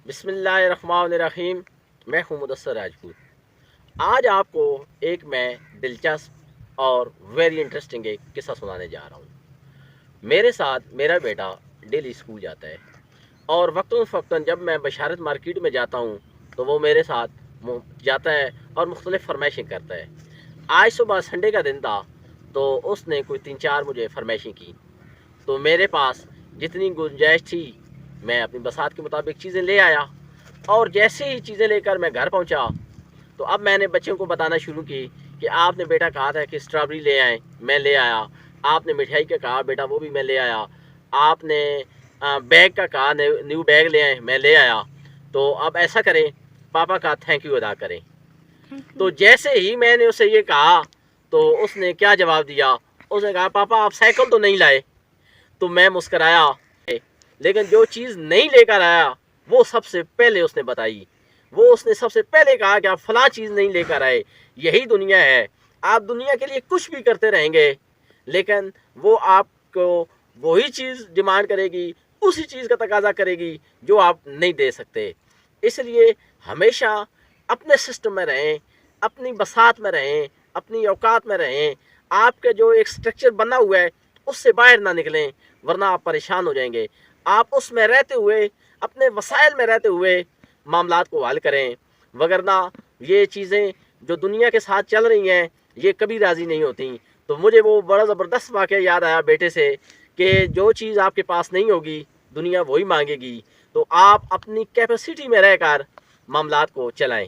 بسم اللہ الرحمن الرحیم۔ میں ہوں مدثر راجپوت۔ آج آپ کو ایک میں دلچسپ اور ویری انٹرسٹنگ ایک قصہ سنانے جا رہا ہوں۔ میرے ساتھ میرا بیٹا ڈیلی اسکول جاتا ہے اور وقتاً فوقتاً جب میں بشارت مارکیٹ میں جاتا ہوں تو وہ میرے ساتھ جاتا ہے اور مختلف فرمائشیں کرتا ہے۔ آج صبح سنڈے کا دن تھا تو اس نے کوئی 3-4 مجھے فرمائشیں کی، تو میرے پاس جتنی گنجائش تھی میں اپنی بساط کے مطابق چیزیں لے آیا، اور جیسے ہی چیزیں لے کر میں گھر پہنچا تو اب میں نے بچوں کو بتانا شروع کی کہ آپ نے بیٹا کہا تھا کہ اسٹرابری لے آئیں، میں لے آیا۔ آپ نے مٹھائی کا کہا بیٹا، وہ بھی میں لے آیا۔ آپ نے بیگ کا کہا نیو بیگ لے آئیں، میں لے آیا۔ تو اب ایسا کریں، پاپا کا تھینک یو ادا کریں۔ تو جیسے ہی میں نے اسے یہ کہا تو اس نے کیا جواب دیا، اس نے کہا پاپا آپ سائیکل تو نہیں لائے؟ تو میں مسکرایا، لیکن جو چیز نہیں لے کر آیا وہ سب سے پہلے اس نے بتائی۔ اس نے سب سے پہلے کہا کہ آپ فلاں چیز نہیں لے کر آئے۔ یہی دنیا ہے، آپ دنیا کے لیے کچھ بھی کرتے رہیں گے لیکن وہ آپ کو وہی چیز ڈیمانڈ کرے گی، اسی چیز کا تقاضا کرے گی جو آپ نہیں دے سکتے۔ اس لیے ہمیشہ اپنے سسٹم میں رہیں، اپنی بساط میں رہیں، اپنی اوقات میں رہیں۔ آپ کا جو ایک سٹرکچر بنا ہوا ہے اس سے باہر نہ نکلیں، ورنہ آپ پریشان ہو جائیں گے۔ آپ اس میں رہتے ہوئے، اپنے وسائل میں رہتے ہوئے معاملات کو حل کریں، وگرنہ یہ چیزیں جو دنیا کے ساتھ چل رہی ہیں یہ کبھی راضی نہیں ہوتی۔ تو مجھے وہ بڑا زبردست واقعہ یاد آیا بیٹے سے کہ جو چیز آپ کے پاس نہیں ہوگی دنیا وہی مانگے گی، تو آپ اپنی کیپیسٹی میں رہ کر معاملات کو چلائیں۔